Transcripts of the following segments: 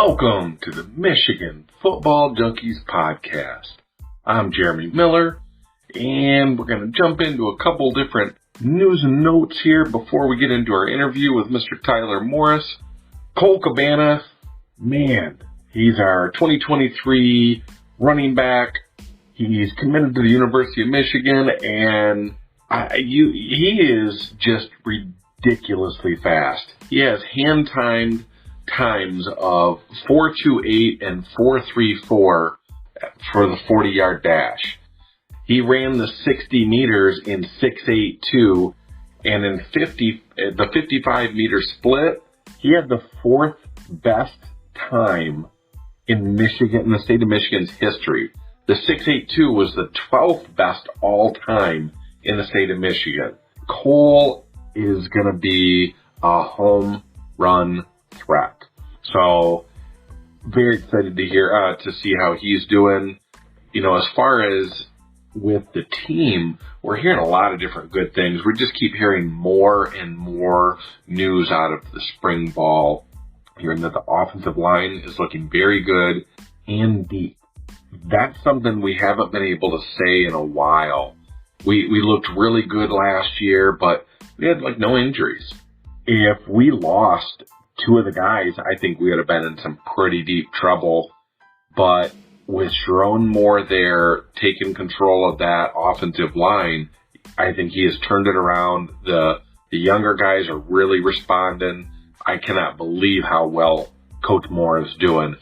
Welcome to the Michigan Football Junkies podcast. I'm Jeremy Miller, and we're going to jump into a couple different news and notes here before we get into our interview with Mr. Tyler Morris. Cole Cabana, man, he's our 2023 running back. He's committed to the University of Michigan, and he is just ridiculously fast. He has hand-timed times of 4.28 and 4.34 for the 40-yard dash. He ran the 60 meters in 6.82, and in the 55-meter split, he had the fourth best time in Michigan, in the state of Michigan's history. The 6.82 was the 12th best all time in the state of Michigan. Cole is going to be a home run threat. So, very excited to see how he's doing. You know, as far as with the team, we're hearing a lot of different good things. We just keep hearing more and more news out of the spring ball. Hearing that the offensive line is looking very good and deep. That's something we haven't been able to say in a while. We looked really good last year, but we had no injuries. If we lost two of the guys, I think we would have been in some pretty deep trouble. But with Sharon Moore there taking control of that offensive line, I think he has turned it around. The younger guys are really responding. I cannot believe how well Coach Moore is doing.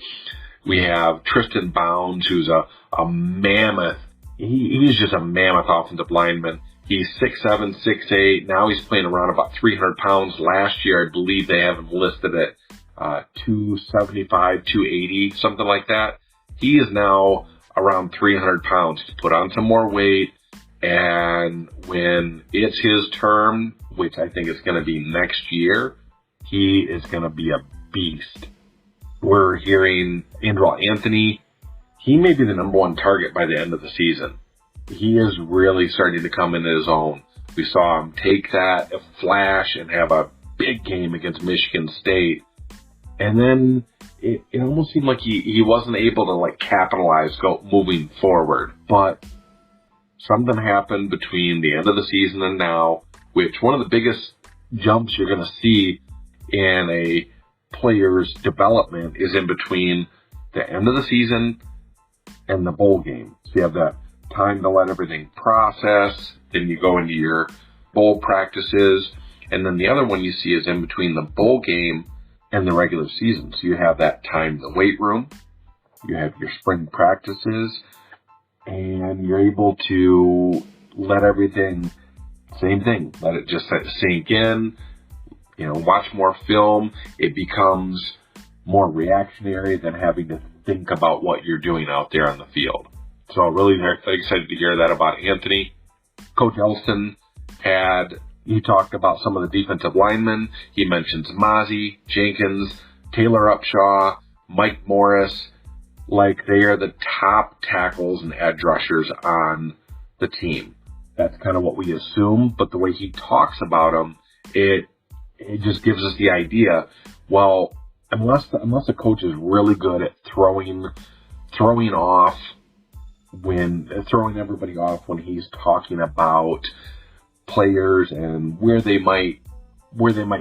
We have Tristan Bounds, who's a mammoth. He's just a mammoth offensive lineman. He's 6'7", 6'8". Now he's playing around about 300 pounds. Last year, I believe they have him listed at 275, 280, something like that. He is now around 300 pounds. He's put on some more weight, and when it's his term, which I think is going to be next year, he is going to be a beast. We're hearing enrollee Anthony. He may be the number one target by the end of the season. He is really starting to come into his own. We saw him take that flash and have a big game against Michigan State. And then it almost seemed like he wasn't able to capitalize moving forward. But something happened between the end of the season and now, which one of the biggest jumps you're going to see in a player's development is in between the end of the season and the bowl game. So you have that time to let everything process, then you go into your bowl practices, and then the other one you see is in between the bowl game and the regular season. So you have that time in the weight room, you have your spring practices, and you're able to let everything, same thing, let it just sink in, watch more film. It becomes more reactionary than having to think about what you're doing out there on the field. So really excited to hear that about Anthony. Coach Elston he talked about some of the defensive linemen. He mentions Mozzie, Jenkins, Taylor Upshaw, Mike Morris, like they are the top tackles and edge rushers on the team. That's kind of what we assume, but the way he talks about them, it just gives us the idea, well, unless the coach is really good at throwing everybody off when he's talking about players and where they might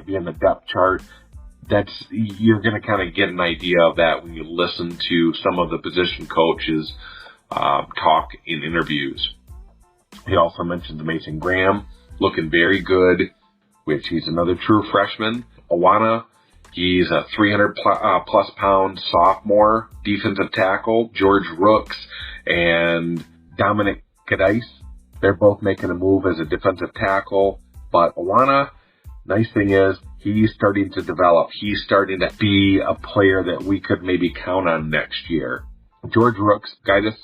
be in the depth chart, you're going to kind of get an idea of that when you listen to some of the position coaches talk in interviews. He also mentions Mason Graham looking very good, which he's another true freshman. Awana, he's a 300 plus pound sophomore defensive tackle. George Rooks and Dominic Cadice, they're both making a move as a defensive tackle. But Awana, nice thing is, he's starting to develop. He's starting to be a player that we could maybe count on next year. George Rooks, Gaitis,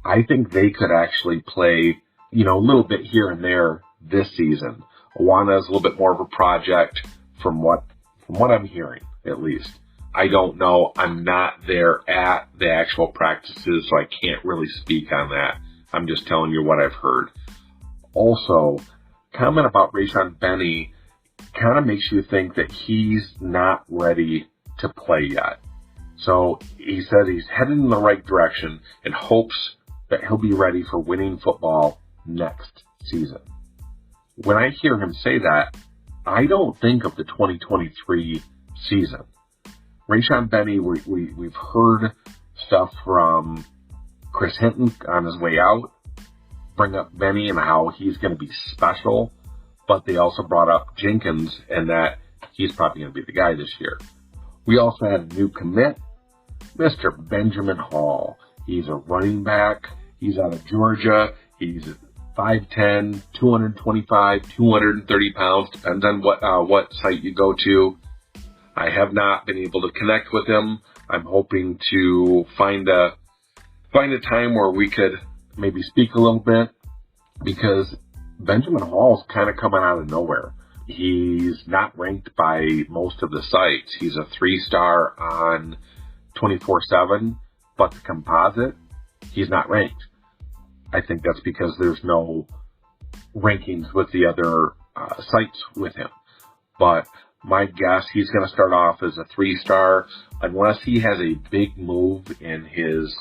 I think they could actually play, a little bit here and there this season. Awana is a little bit more of a project from what I'm hearing, at least. I don't know. I'm not there at the actual practices, so I can't really speak on that. I'm just telling you what I've heard. Also, comment about Rayshon Benny kind of makes you think that he's not ready to play yet. So he said he's headed in the right direction and hopes that he'll be ready for winning football next season. When I hear him say that, I don't think of the 2023 season. Rayshon Benny, we've heard stuff from Chris Hinton on his way out, bring up Benny and how he's going to be special, but they also brought up Jenkins and that he's probably going to be the guy this year. We also had a new commit, Mr. Benjamin Hall. He's a running back. He's out of Georgia. He's 5'10", 225, 230 pounds, depends on what site you go to. I have not been able to connect with him. I'm hoping to find a time where we could maybe speak a little bit, because Benjamin Hall's kind of coming out of nowhere. He's not ranked by most of the sites. He's a 3-star on 24/7, but the composite, he's not ranked. I think that's because there's no rankings with the other sites with him. But my guess, he's going to start off as a 3-star unless he has a big move in his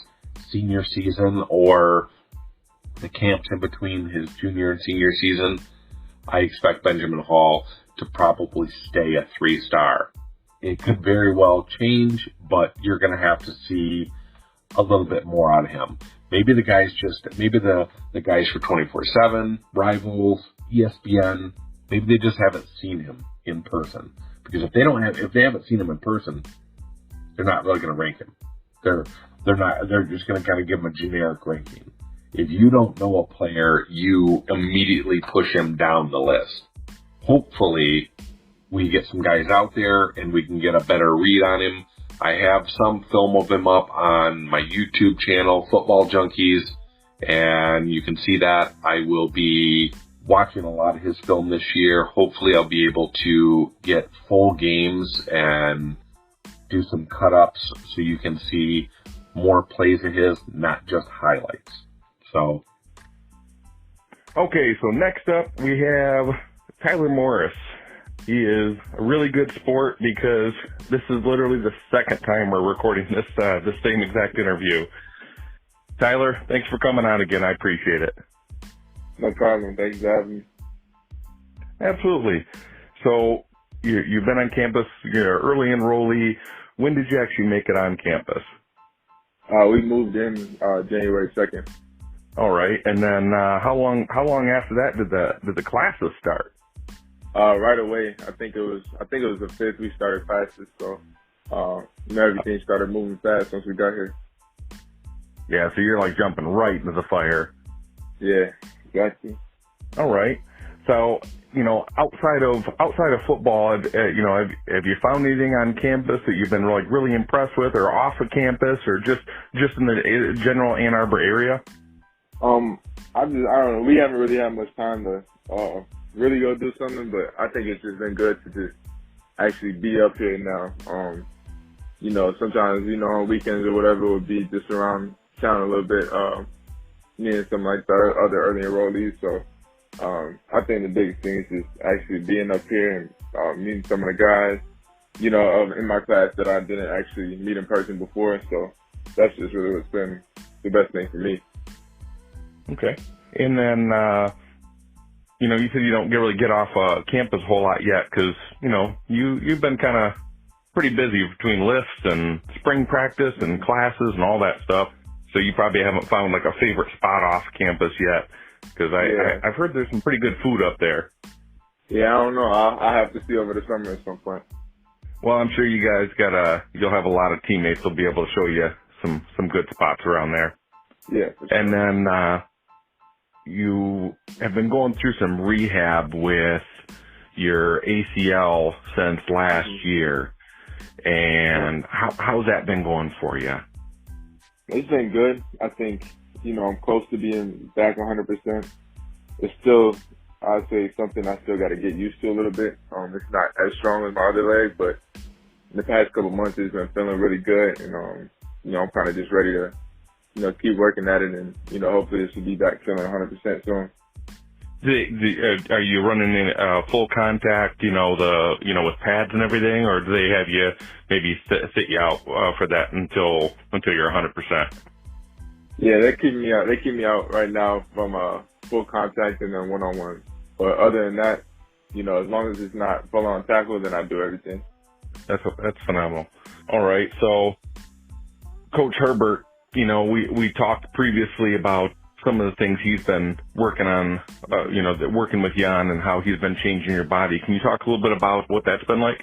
senior season or the camps in between his junior and senior season. I expect Benjamin Hall to probably stay a 3-star. It could very well change, but you're going to have to see a little bit more out of him. Maybe the guys the guys for 24/7, Rivals, ESPN, maybe they just haven't seen him in person. Because if they haven't seen him in person, they're not really going to rank him. They're just going to kind of give him a generic ranking. If you don't know a player, you immediately push him down the list. Hopefully, we get some guys out there and we can get a better read on him. I have some film of him up on my YouTube channel, Football Junkies, and you can see that. I will be watching a lot of his film this year. Hopefully, I'll be able to get full games and do some cut-ups so you can see more plays of his, not just highlights. So, okay, so next up we have Tyler Morris. He is a really good sport because this is literally the second time we're recording this same exact interview. Tyler, thanks for coming on again. I appreciate it. No problem. Thanks for having me. Absolutely. So you've been on campus. You're an early enrollee. When did you actually make it on campus? We moved in January 2nd. All right. And then how long after that did the classes start? Right away. I think it was the 5th we started classes. So everything started moving fast once we got here. Yeah. So you're like jumping right into the fire. Yeah. Exactly. All right. So, outside of football, have you found anything on campus that you've been really impressed with, or off of campus, or just in the general Ann Arbor area? I don't know. We haven't really had much time to really go do something, but I think it's just been good to just actually be up here now. Sometimes on weekends or whatever, it would be just around town a little bit. Me and some like the other early enrollees. So I think the biggest thing is just actually being up here and meeting some of the guys, in my class that I didn't actually meet in person before. So that's just really what's been the best thing for me. Okay. And then, you said you don't really get off campus a whole lot yet because, you've been kind of pretty busy between lifts and spring practice and classes and all that stuff. So you probably haven't found like a favorite spot off campus yet, because I've heard there's some pretty good food up there. Yeah, I don't know. I'll have to see over the summer at some point. Well, I'm sure you guys you'll have a lot of teammates who'll be able to show you some good spots around there. Yeah. For sure. And then you have been going through some rehab with your ACL since last year. And how's that been going for you? It's been good. I think, I'm close to being back 100%. It's still, I'd say, something I still got to get used to a little bit. It's not as strong as my other leg, but in the past couple months, it's been feeling really good. And, I'm kind of just ready to, keep working at it. And, hopefully this will be back feeling 100% soon. Are you running in full contact, with pads and everything, or do they have you maybe sit you out for that until you're 100%? Yeah, they keep me out. They keep me out right now from full contact and then one-on-one. But other than that, as long as it's not full-on tackle, then I do everything. That's phenomenal. All right, so Coach Herbert, we talked previously about some of the things he's been working on, working with you on, and how he's been changing your body. Can you talk a little bit about what that's been like?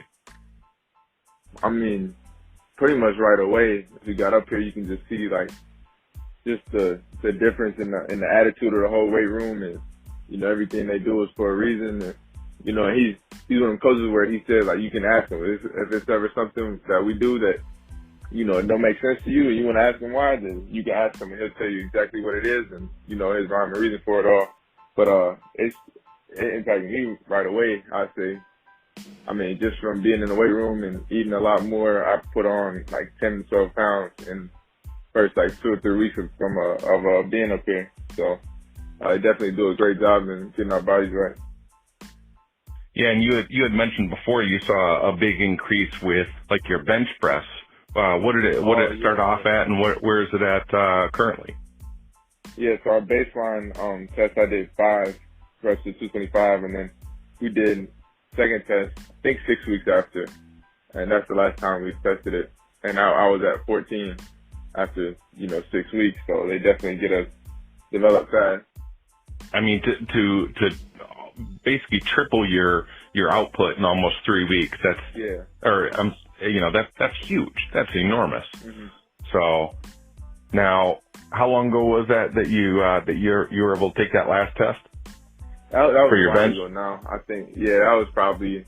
I mean, pretty much right away, if you got up here, you can just see just the difference in the attitude of the whole weight room, and everything they do is for a reason. And he's one of them coaches where he said you can ask him if it's ever something that we do that it don't make sense to you and you want to ask him why, then you can ask him and he'll tell you exactly what it is and his rhyme and reason for it all. But it impacted me right away, I say. I mean, just from being in the weight room and eating a lot more, I put on 10 to 12 pounds in first 2 or 3 weeks of being up here. So I definitely do a great job in getting our bodies right. Yeah, and you had mentioned before you saw a big increase with your bench press. What did it start off at, and where is it at currently? Yeah, so our baseline test I did 5 reps to 225, and then we did second test I think 6 weeks after, and that's the last time we tested it. And I was at 14 after 6 weeks, so they definitely get us developed fast. I mean, to basically triple your output in almost 3 weeks. That's huge. That's enormous. Mm-hmm. So now, how long ago was that you were able to take that last test? That was for your bench? Ago now. I think that was probably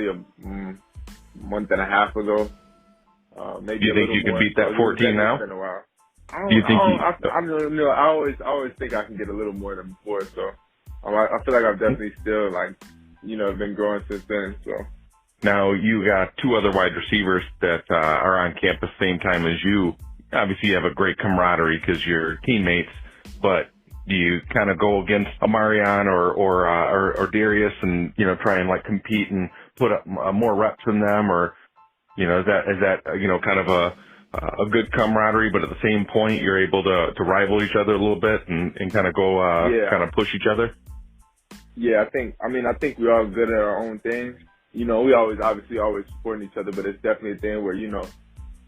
a month and a half ago. Maybe. Do you think you could beat that 14 now? Been a while. I always think I can get a little more than before. So I feel like I've definitely still been growing since then. So. Now, you got 2 other wide receivers that are on campus same time as you. Obviously, you have a great camaraderie because you're teammates, but do you kind of go against Amarion or Darius and, try and compete and put up more reps than them, or, is that kind of a good camaraderie, but at the same point, you're able to rival each other a little bit and kind of go, kind of push each other? Yeah, I think we're all good at our own things. We always supporting each other, but it's definitely a thing where,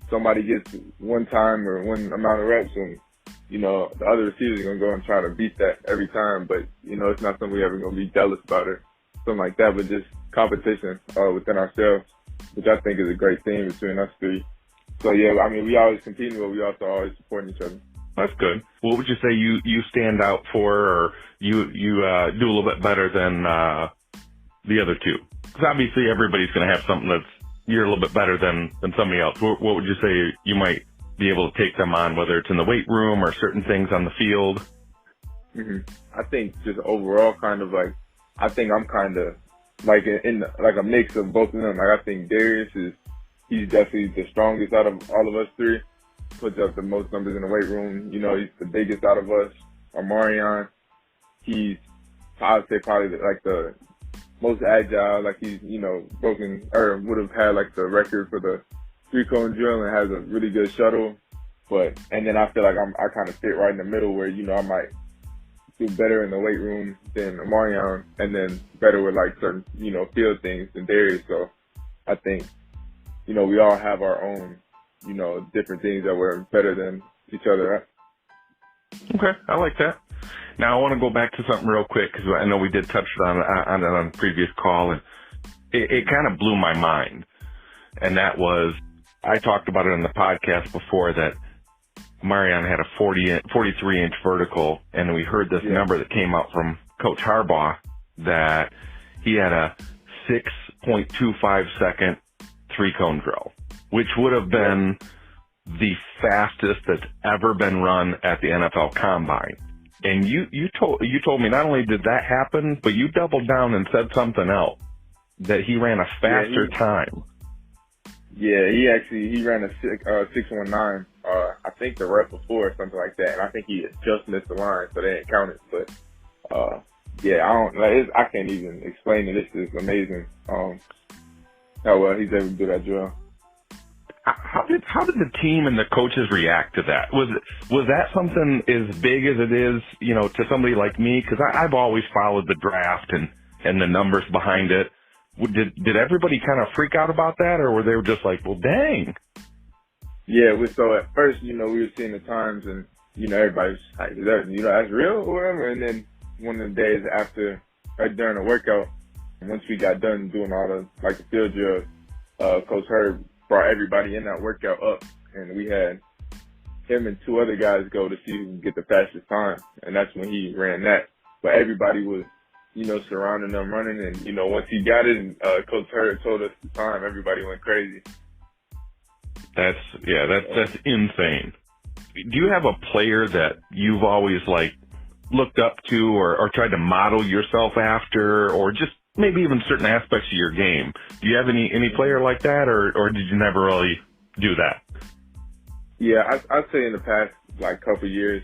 somebody gets one time or one amount of reps and, the other receivers are going to go and try to beat that every time. But, it's not something we're ever going to be jealous about or something like that, but just competition within ourselves, which I think is a great thing between us 3. So, yeah, I mean, we always competing, but we also always supporting each other. That's good. What would you say you stand out for, or you do a little bit better than the other 2? Because obviously everybody's going to have something that's you're a little bit better than somebody else. What would you say you might be able to take them on, whether it's in the weight room or certain things on the field? Mm-hmm. I think just overall I think I'm kind of in a mix of both of them. I think Darius he's definitely the strongest out of all of us 3. Puts up the most numbers in the weight room. He's the biggest out of us. Amarion, I would say probably the most agile, he's, broken or would have had the record for the 3-cone drill and has a really good shuttle. And then I feel like I kind of fit right in the middle where, I might do better in the weight room than Amarion and then better with certain, field things than Darius. So I think, we all have our own, different things that we're better than each other at. Okay, I like that. Now, I want to go back to something real quick because I know we did touch on a previous call, and it kind of blew my mind. And that was, I talked about it in the podcast before, that Marion had a 43-inch vertical, and we heard this number that came out from Coach Harbaugh that he had a 6.25-second 3-cone drill, which would have been the fastest that's ever been run at the NFL Combine. And you told me not only did that happen, but you doubled down and said something else, that he ran a faster time. Yeah, he ran a 6.19. I think the rep before or something like that, and I think he had just missed the line, so they didn't count it. But yeah, I can't even explain it. It's just amazing how well he's able to do that drill. How did the team and the coaches react to that? Was that something as big as it is, to somebody like me? Because I've always followed the draft and the numbers behind it. Did everybody kind of freak out about that, or were they just like, well, dang? Yeah, so at first, we were seeing the times, and everybody was like, is that, that's real or whatever. And then one of the days after, during the workout, once we got done doing all the the field drills, Coach Herb brought everybody in that workout up, and we had him and two other guys go to see who can get the fastest time, and that's when he ran that. But everybody was, surrounding them running, and once he got it, and Coach Herb told us the time, everybody went crazy. That's insane. Do you have a player that you've always looked up to or tried to model yourself after, or just maybe even certain aspects of your game? Do you have any player like that, or did you never really do that? Yeah, I'd say in the past couple years,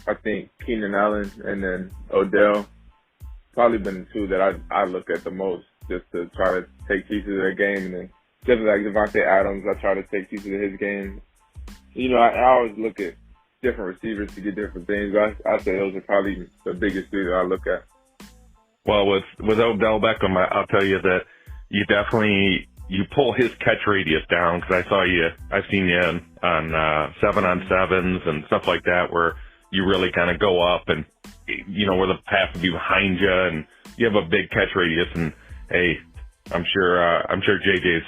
I think Keenan Allen and then Odell probably been the two that I look at the most, just to try to take pieces of their game. And then just like Devontae Adams, I try to take pieces of his game. I always look at different receivers to get different things. I say those are probably the biggest three that I look at. Well, with Odell Beckham, I'll tell you that you pull his catch radius down, because I've seen you on 7-on-7s and stuff like that, where you really kind of go up and where the pass will be behind you, and you have a big catch radius. And hey, I'm sure JJ's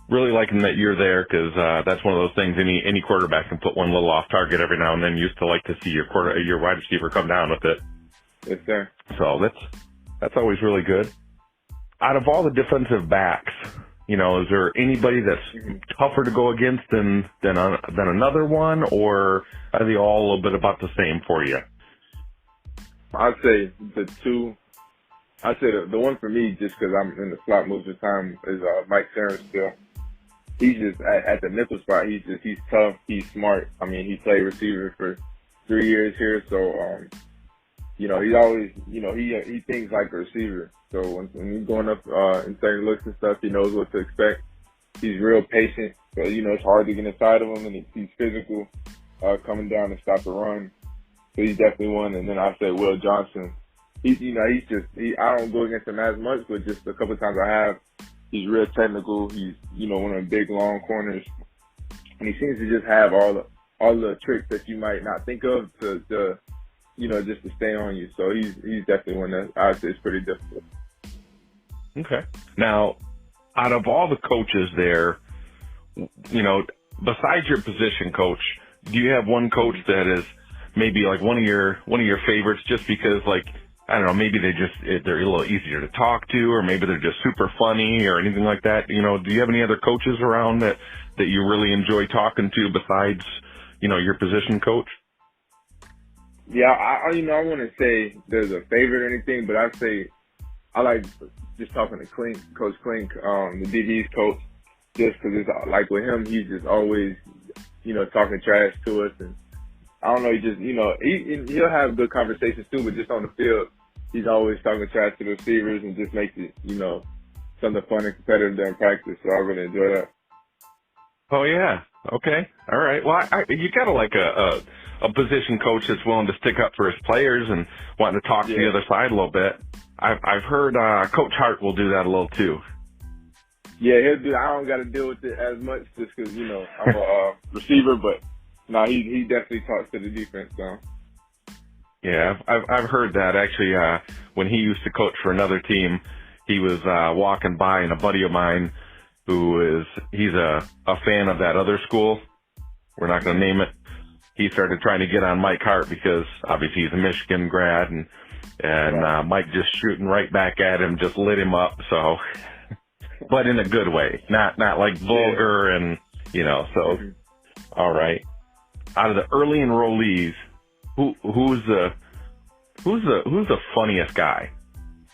really liking that you're there, because that's one of those things any quarterback can put one little off target every now and then. You used to like to see your wide receiver come down with it. Yes, sir. So that's always really good. Out of all the defensive backs, is there anybody that's tougher to go against than another one, or are they all a little bit about the same for you? I'd say the one for me, just because I'm in the slot most of the time, is Mike Sarah still. He's just at the nickel spot. He's tough. He's smart. I mean, he played receiver for 3 years here, so he's always he thinks like a receiver. So when he's going up in certain looks and stuff, he knows what to expect. He's real patient. So it's hard to get inside of him, and he's physical, coming down to stop the run. So he's definitely one. And then I say Will Johnson. I don't go against him as much, but just a couple of times I have. He's real technical. He's, one of the big, long corners. And he seems to just have all the tricks that you might not think of to just to stay on you. So he's definitely one that I would say is pretty difficult. Okay. Now, out of all the coaches there, besides your position coach, do you have one coach that is maybe one of your favorites, just because I don't know, maybe they're a little easier to talk to, or maybe they're just super funny or anything like that? Do you have any other coaches around that you really enjoy talking to besides, your position coach? Yeah, I wouldn't say there's a favorite or anything, but I'd say I like just talking to Coach Klink, the DB's coach, just because it's with him, he's just always, talking trash to us. And I don't know, he just, he'll have good conversations too, but just on the field, he's always talking trash to the receivers and just makes it, something fun and competitive during practice. So I really enjoy that. Oh yeah. Okay. All right. Well, you got a position coach that's willing to stick up for his players and wanting to talk to the other side a little bit. I've heard Coach Hart will do that a little too. Yeah, he'll do. I don't got to deal with it as much just because I'm a receiver, but no, he definitely talks to the defense. So. Yeah, I've heard that actually. When he used to coach for another team, he was walking by, and a buddy of mine he's a fan of that other school. We're not going to name it. He started trying to get on Mike Hart because obviously he's a Michigan grad, and Mike just shooting right back at him, just lit him up. So, but in a good way, not vulgar and so. All right. Out of the early enrollees, who's the funniest guy?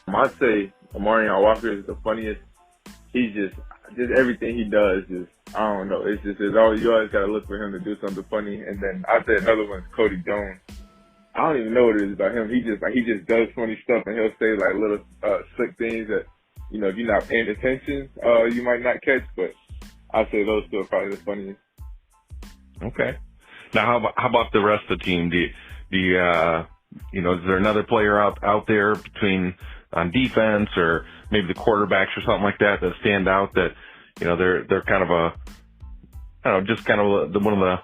I'd say Amarion Walker is the funniest. He's just everything he does is, I don't know. You always got to look for him to do something funny. And then I'd say another one's Cody Jones. I don't even know what it is about him. He just does funny stuff, and he'll say like little slick things that, you know, if you're not paying attention, you might not catch. But I'd say those two are probably the funniest. Okay. Now, how about the rest of the team? Do you, you know, is there another player out there between on defense or maybe the quarterbacks or something like that stand out that, you know, they're kind of I don't know, just kind of one of the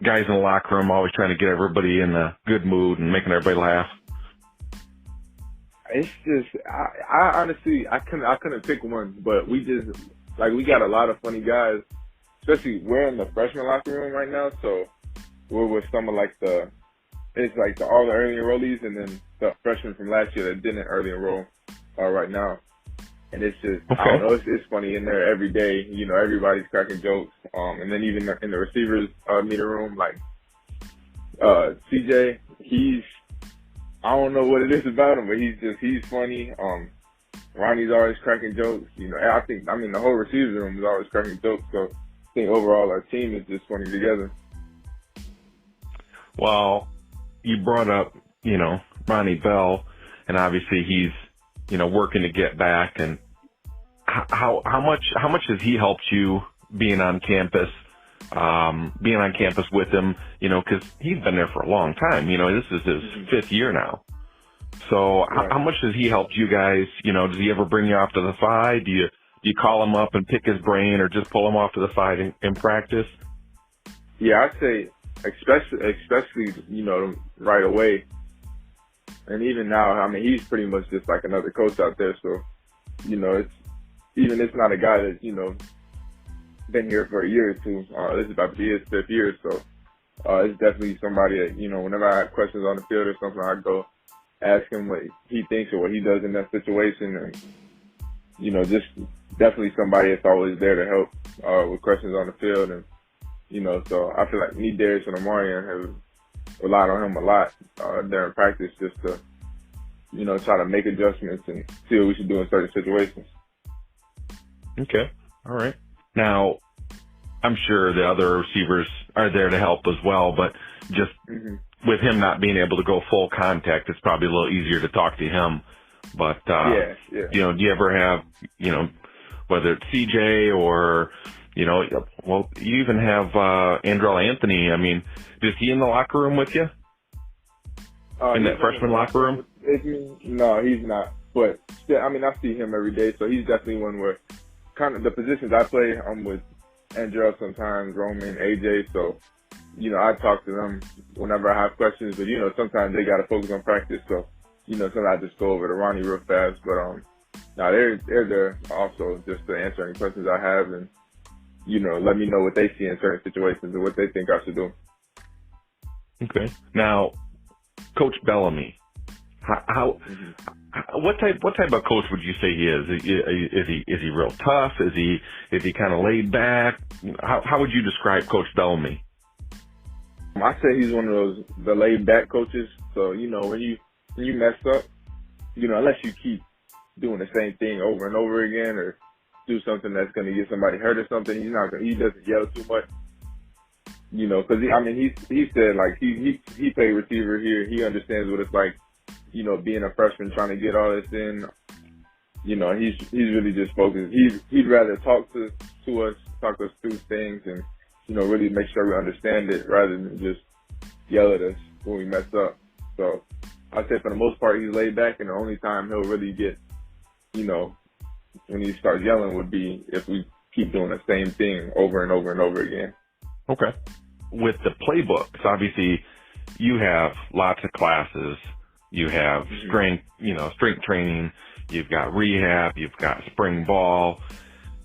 guys in the locker room always trying to get everybody in a good mood and making everybody laugh? It's just, I honestly, I couldn't pick one, but we got a lot of funny guys, especially we're in the freshman locker room right now, so we're with some of all the early enrollees and then the freshmen from last year that didn't early enroll right now. And it's just, okay. I don't know, it's funny in there every day. You know, everybody's cracking jokes. And then even in the receivers meeting room, like CJ, I don't know what it is about him, but he's funny. Ronnie's always cracking jokes. You know, the whole receivers room is always cracking jokes. So I think overall our team is just funny together. Well, you brought up, you know, Ronnie Bell, and obviously he's, you know, working to get back. And how much has he helped you being on campus with him? You know, because he's been there for a long time. You know, this is his fifth year now. So right. How much has he helped you guys? You know, does he ever bring you off to the side? Do you call him up and pick his brain, or just pull him off to the side in practice? Yeah, I'd say especially, you know, right away. And even now, I mean, he's pretty much just like another coach out there. So, you know, it's not a guy that, you know, been here for a year or two. This is about to be his fifth year. So, it's definitely somebody that, you know, whenever I have questions on the field or something, I go ask him what he thinks or what he does in that situation. And, you know, just definitely somebody that's always there to help with questions on the field. And, you know, so I feel like me, Darius, and Amarian have relied on him a lot during practice just to, you know, try to make adjustments and see what we should do in certain situations. Okay. All right. Now, I'm sure the other receivers are there to help as well, but just with him not being able to go full contact, it's probably a little easier to talk to him. But, yeah. You know, do you ever have, you know, whether it's CJ or, you know, well, you even have Andrell Anthony. I mean, is he in the locker room with you? In that freshman locker room? No, he's not. But, I mean, I see him every day, so he's definitely one where kind of the positions I play, I'm with Andrell sometimes, Roman, AJ, so, you know, I talk to them whenever I have questions, but, you know, sometimes they got to focus on practice, so, you know, sometimes I just go over to Ronnie real fast, but, no, they're there also just to answer any questions I have and, you know, let me know what they see in certain situations and what they think I should do. Okay. Now, Coach Bellamy, what type of coach would you say he is? Is he real tough? Is he kind of laid back? How would you describe Coach Bellamy? I say he's one of the laid back coaches. So, you know, when you mess up, you know, unless you keep doing the same thing over and over again or do something that's going to get somebody hurt or something, he doesn't yell too much. You know, because he said like he played receiver here. He understands what it's like, you know, being a freshman trying to get all this in. You know, he's really just focused. He'd rather talk to us through things, and you know, really make sure we understand it rather than just yell at us when we mess up. So I'd say for the most part he's laid back, and the only time he'll really get, you know, when he starts yelling would be if we keep doing the same thing over and over and over again. Okay. With the playbooks, obviously, you have lots of classes. You have strength training. You've got rehab. You've got spring ball.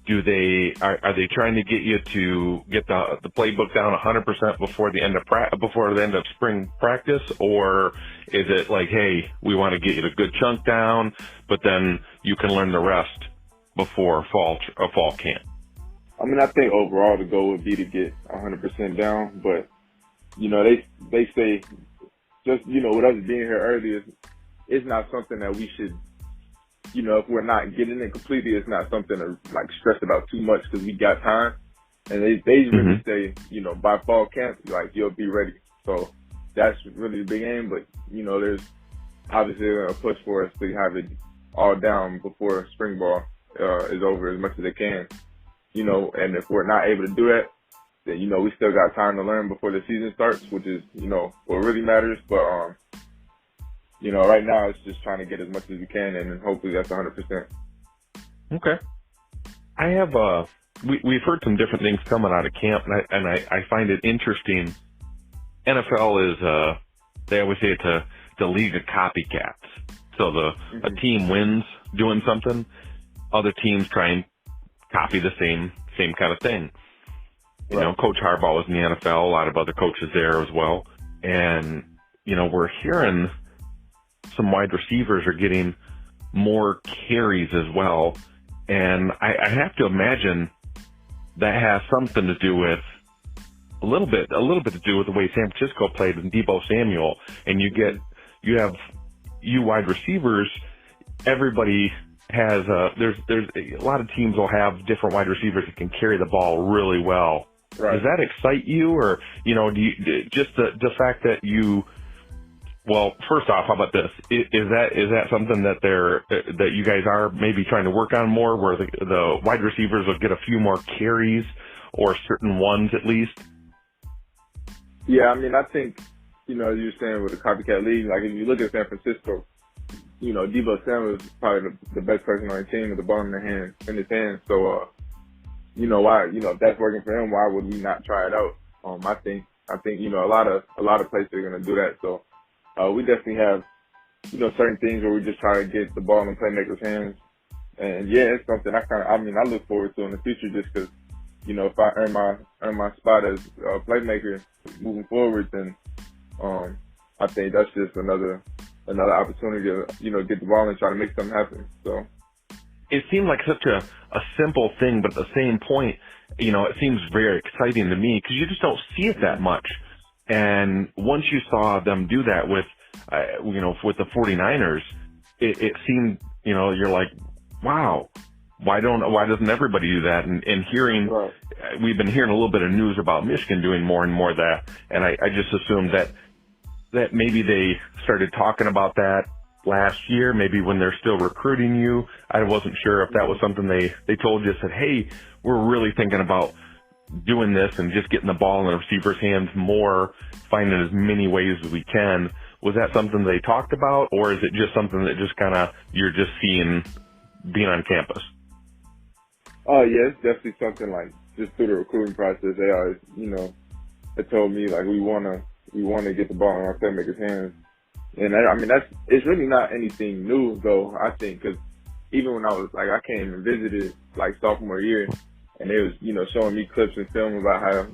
Are they trying to get you to get the playbook down 100% before the end of spring practice, or is it like, hey, we want to get you a good chunk down, but then you can learn the rest before fall camp? I mean, I think overall the goal would be to get 100% down, but, you know, they say just, you know, with us being here early, it's not something that we should, you know, if we're not getting it completely, it's not something to, like, stress about too much because we got time. And they really say, you know, by fall camp, like, you'll be ready. So that's really the big aim. But, there's obviously a push for us to have it all down before spring ball is over as much as they can. And if we're not able to do that, then, we still got time to learn before the season starts, which is, what really matters. But, right now it's just trying to get as much as we can, and hopefully that's 100%. Okay. I have, we've heard some different things coming out of camp, and I find it interesting. NFL is, they always say it's the league of copycats. So a team wins doing something, other teams try and copy the same kind of thing. Coach Harbaugh was in the NFL, a lot of other coaches there as well. And, we're hearing some wide receivers are getting more carries as well. And I have to imagine that has something to do with a little bit to do with the way San Francisco played with Deebo Samuel. And you have wide receivers, everybody has, there's a lot of teams will have different wide receivers that can carry the ball really well. Right. Does that excite you, or, do you, just the fact that well, first off, how about this? Is that something that that you guys are maybe trying to work on more, where the wide receivers will get a few more carries, or certain ones at least? Yeah, I mean, I think, as you were saying with the copycat league, like if you look at San Francisco, Deebo Samuel is probably the best person on the team with the ball in his hand. So, why, if that's working for him, why would we not try it out? I think, a lot of places are going to do that. So, we definitely have, certain things where we just try to get the ball in playmakers' hands. And yeah, it's something I look forward to in the future, just because, if I earn my spot as a playmaker moving forward, then, I think that's just another opportunity to, get the ball and try to make something happen. So. It seemed like such a simple thing, but at the same point, it seems very exciting to me because you just don't see it that much. And once you saw them do that with the 49ers, it seemed, you're like, wow, why doesn't everybody do that? And hearing, right. We've been hearing a little bit of news about Michigan doing more and more of that. And I just assumed that maybe they started talking about that last year, maybe when they're still recruiting you. I wasn't sure if that was something they told you, said, hey, we're really thinking about doing this and just getting the ball in the receiver's hands more, finding as many ways as we can. Was that something they talked about, or is it just something that just kind of you're just seeing being on campus? Oh, yeah, it's definitely something like just through the recruiting process. They always, they told me like we want to get the ball in our playmakers' hands. And it's really not anything new though, I think, because even when I came and visited like sophomore year, and they was, showing me clips and film about how,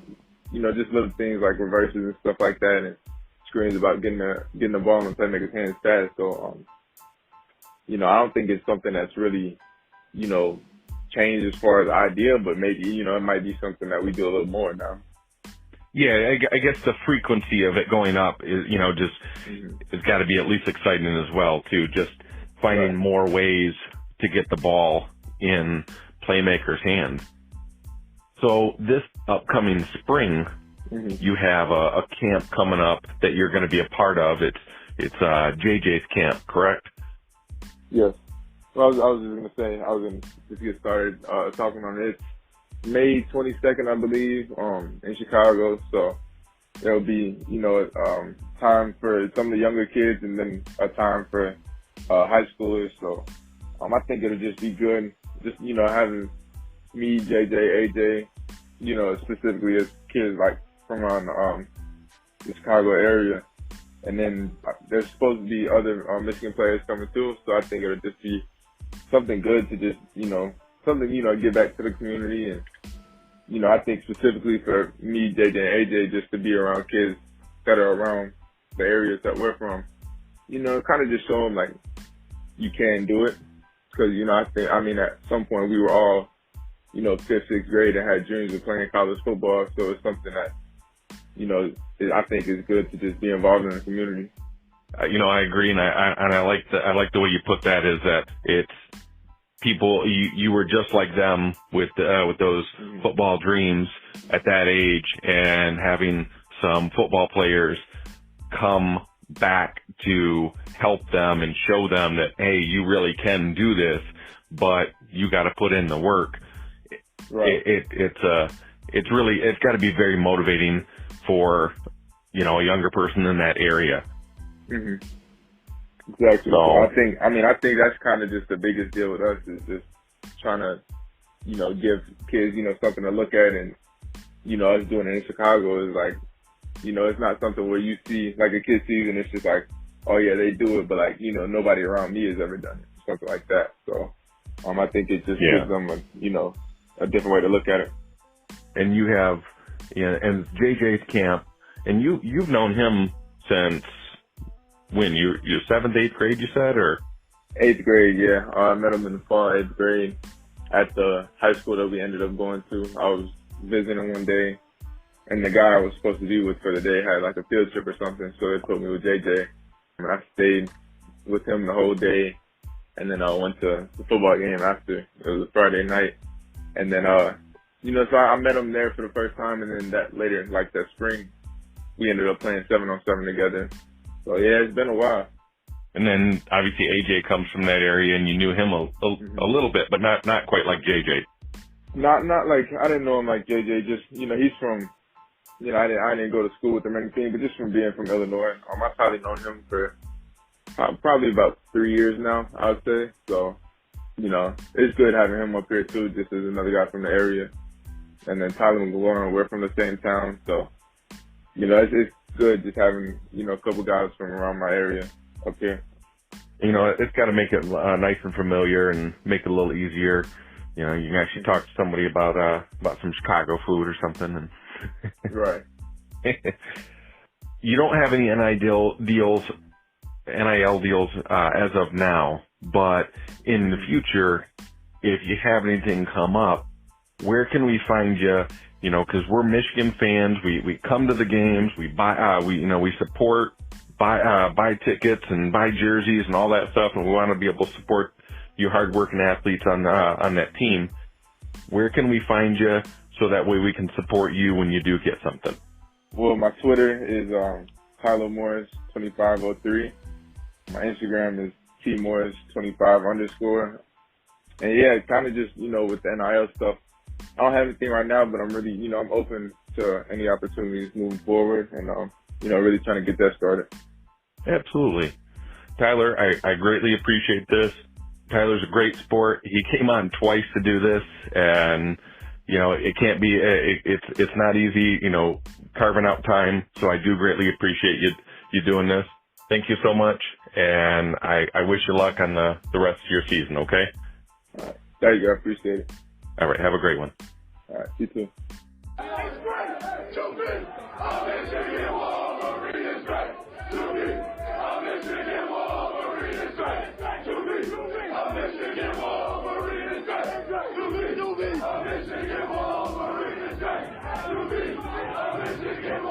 just little things like reverses and stuff like that, and screens about getting the ball in the playmaker's hands fast. So, I don't think it's something that's really, changed as far as the idea, but maybe, it might be something that we do a little more now. Yeah, I guess the frequency of it going up is, it's got to be at least exciting as well, too. Just finding more ways to get the ball in playmakers' hands. So this upcoming spring, you have a camp coming up that you're going to be a part of. It's JJ's camp, correct? Yes. Well, I was just going to say, I was going to just get started talking on it. May 22nd, I believe, in Chicago. So there'll be, time for some of the younger kids and then a time for high schoolers. So I think it'll just be good, just, having me, JJ, AJ, specifically as kids like from around the Chicago area. And then there's supposed to be other Michigan players coming too. So I think it'll just be something good to just, give back to the community. And, I think specifically for me, JJ, and AJ, just to be around kids that are around the areas that we're from, kind of just show them like you can do it. Because, at some point we were all, 5th, 6th grade and had dreams of playing college football. So it's something that, I think is good to just be involved in the community. I agree, and I like the way you put that. Is that it's people you were just like them with those football dreams at that age, and having some football players come back to help them and show them that, hey, you really can do this, but you got to put in the work. Right. It's got to be very motivating for, you know, a younger person in that area. Mm-hmm. Exactly. So I think that's kind of just the biggest deal with us is just trying to, you know, give kids, you know, something to look at. And, you know, us doing it in Chicago is like, you know, it's not something where you see, like a kid sees and it's just like, oh yeah, they do it, but like, you know, nobody around me has ever done it, something like that. So, I think it just gives them a, you know, a different way to look at it. And you have, you know, and JJ's camp, and you've known him since when? You're 7th, 8th grade, you said, or? 8th grade, yeah. I met him in the fall, 8th grade, at the high school that we ended up going to. I was visiting one day, and the guy I was supposed to be with for the day had like a field trip or something, so they put me with JJ. And I stayed with him the whole day, and then I went to the football game after. It was a Friday night. And then, you know, so I met him there for the first time, and then that later, like that spring, we ended up playing 7-on-7 together. So yeah, it's been a while. And then obviously AJ comes from that area, and you knew him a little bit, but not quite like JJ. Not like, I didn't know him like JJ. Just, you know, he's from, you know, I didn't go to school with him or anything, but just from being from Illinois, I've probably known him for probably about 3 years now, I would say. So, you know, it's good having him up here too, just as another guy from the area. And then Tyler and Lauren, we're from the same town, so, you know, it's good just having, you know, a couple guys from around my area up here. You know, it's got to make it nice and familiar and make it a little easier. You know, you can actually talk to somebody about some Chicago food or something. And right. You don't have any NIL deals as of now, but in the future, if you have anything come up, where can we find you? You know, because we're Michigan fans. We come to the games. We buy. We support. Buy tickets and buy jerseys and all that stuff, and we want to be able to support you hardworking athletes on that team. Where can we find you so that way we can support you when you do get something? Well, my Twitter is Tyler Morris 2503. My Instagram is tmorris25_. And yeah, kind of just, you know, with the NIL stuff, I don't have anything right now, but I'm really, you know, I'm open to any opportunities moving forward, and you know, really trying to get that started. Absolutely. Tyler, I greatly appreciate this. Tyler's a great sport. He came on twice to do this, and, you know, it can't be, it's not easy, you know, carving out time. So I do greatly appreciate you doing this. Thank you so much. And I wish you luck on the rest of your season. Okay. All right. Thank you. I appreciate it. All right. Have a great one. All right. You too. Michigan